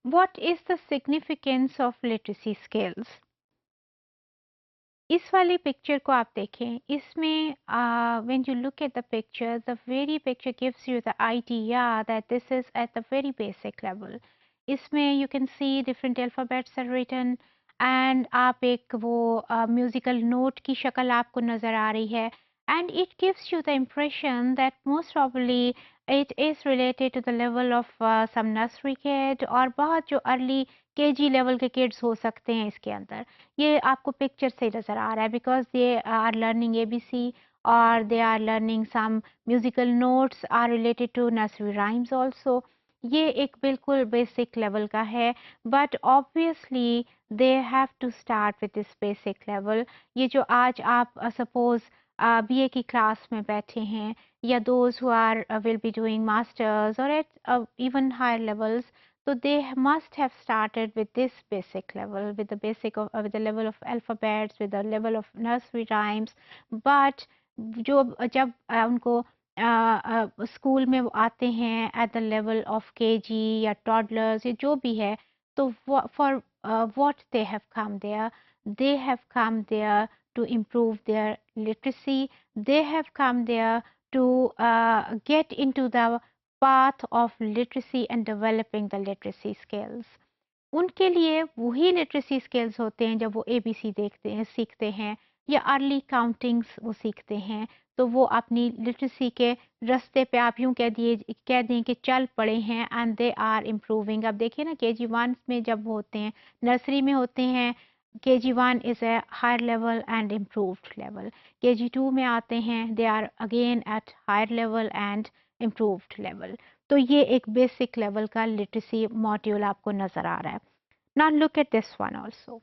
What is the significance of literacy skills? इस वाली picture को आप देखें, इसमें when you look at the picture, the very picture gives you the idea that this is at the very basic level. इसमें you can see different alphabets are written and आप एक वो musical note की शक्ल आपको नज़र आ रही है and it gives you the impression that most probably it is related to the level of some nursery kid और बहुत जो early KG लेवल के किड्स हो सकते हैं इसके अंदर। ये आपको पिक्चर से नज़र आ रहा है because they are learning ABC और they are learning some musical notes are related to nursery rhymes also. ये एक बिल्कुल बेसिक लेवल का है but obviously they have to start with this basic level. ये जो आज आप सपोज़ बीए की क्लास में बैठे हैं या those who are will be doing masters और at even higher levels, so they must have started with this basic level, with the basic of with the level of alphabets, with the level of nursery rhymes. But जो जब उनको school में वो आते हैं at the level of KG या toddlers या जो भी है, तो for what they have come there, they have come there to improve their literacy. They have come there to get into the path of literacy and developing the literacy skills. उनके लिए वही literacy skills होते हैं जब वो ABC देखते हैं सीखते हैं या अर्ली काउंटिंग्स वो सीखते हैं तो वो अपनी लिटरेसी के रास्ते पे आप यूं कह दें कि चल पड़े हैं एंड दे आर इम्प्रूविंग। अब देखिए ना KG1 में जब वो होते हैं नर्सरी में होते हैं KG1 is a higher level and improved level. KG2 में आते हैं they are again at higher level and improved level. तो ये एक बेसिक लेवल का लिटरेसी मॉड्यूल आपको नज़र आ रहा है। Now look at this one also.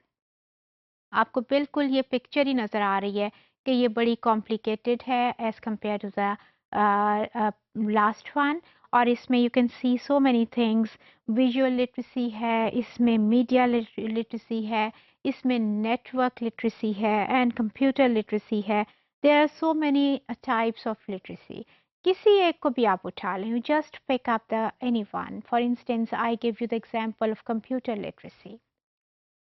आपको बिल्कुल ये पिक्चर ही नज़र आ रही है कि ये बड़ी कॉम्प्लिकेटेड है as compare to the last one और इसमें you can see so many things. Visual literacy है, इसमें मीडिया लिटरेसी है, इसमें नेटवर्क लिटरेसी है एंड कंप्यूटर लिटरेसी है। There are so many types of literacy. किसी एक को भी आप उठा लें, you just pick up the any one. For instance I give you the example of computer literacy.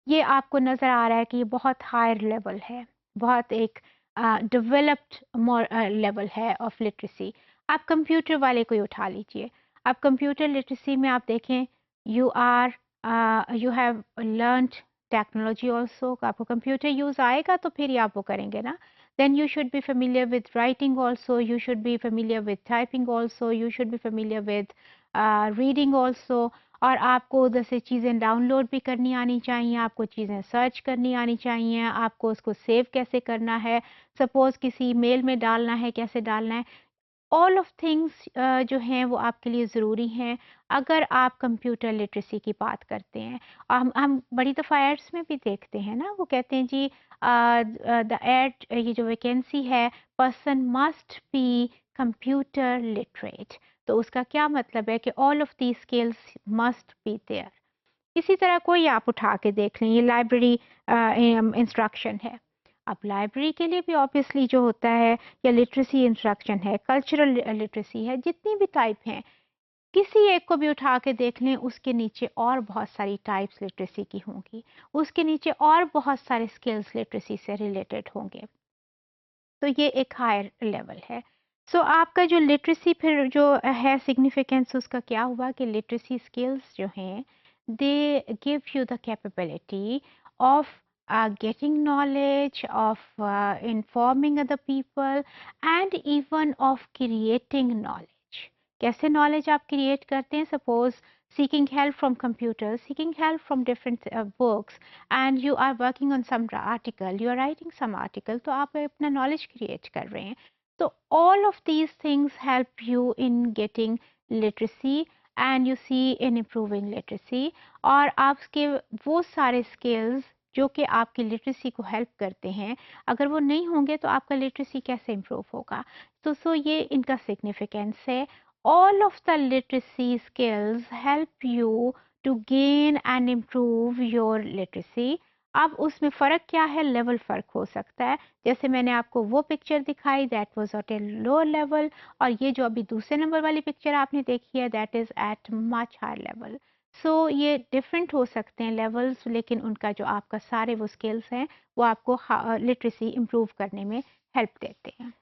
ये आपको नज़र आ रहा है कि ये बहुत हायर लेवल है, बहुत एक डेवलप्ड लेवल है ऑफ लिटरेसी। आप कंप्यूटर वाले को ही उठा लीजिए। आप कंप्यूटर लिटरेसी में आप देखें you are you have learned technology also. आपको कंप्यूटर यूज़ आएगा तो फिर ही आप वो करेंगे ना। Then you should be familiar with writing also, you should be familiar with typing also, you should be familiar with reading also और आपको उधर से चीज़ें डाउनलोड भी करनी आनी चाहिए, आपको चीज़ें सर्च करनी आनी चाहिए, आपको उसको सेव कैसे करना है, सपोज़ किसी मेल में डालना है, कैसे डालना है। ऑल ऑफ थिंग्स जो हैं वो आपके लिए ज़रूरी हैं अगर आप कंप्यूटर लिटरेसी की बात करते हैं। हम बड़ी दफ़ा एड्स में भी देखते हैं ना, वो कहते हैं जी द एड ये जो वैकेंसी है person must be computer literate. तो उसका क्या मतलब है कि all of these skills must be there. इसी तरह कोई आप उठा के देख लें, ये लाइब्रेरी इंस्ट्रक्शन है। अब लाइब्रेरी के लिए भी ऑब्वियसली जो होता है या लिटरेसी इंस्ट्रक्शन है, कल्चरल लिटरेसी है, जितनी भी टाइप हैं, किसी एक को भी उठा के देख लें, उसके नीचे और बहुत सारी टाइप्स लिटरेसी की होंगी, उसके नीचे और बहुत सारे स्किल्स लिटरेसी से रिलेटेड होंगे। तो ये एक हायर लेवल है। सो आपका जो लिटरेसी फिर जो है सिग्निफिकेंस उसका क्या हुआ कि लिटरेसी स्किल्स जो हैं they give you the capability of getting knowledge, of informing other people and even of creating knowledge। कैसे knowledge आप create करते हैं? Suppose seeking help from computers, seeking help from different books and you are working on some article, you are writing some article, तो आप अपना knowledge create कर रहे हैं। तो all of these things help you in getting literacy and you see in improving literacy और आपके वो सारे skills जो कि आपकी लिटरेसी को हेल्प करते हैं, अगर वो नहीं होंगे तो आपका लिटरेसी कैसे इम्प्रूव होगा? तो सो ये इनका सिग्निफिकेंस है। All of the literacy skills help you to gain and improve your literacy. अब उसमें फ़र्क क्या है? लेवल फ़र्क हो सकता है। जैसे मैंने आपको वो पिक्चर दिखाई that was at a lower level और ये जो अभी दूसरे नंबर वाली पिक्चर आपने देखी है that is at much higher level. So ये डिफरेंट हो सकते हैं लेवल्स, लेकिन उनका जो आपका सारे वो स्किल्स हैं, वो आपको लिटरेसी इम्प्रूव करने में हेल्प देते हैं।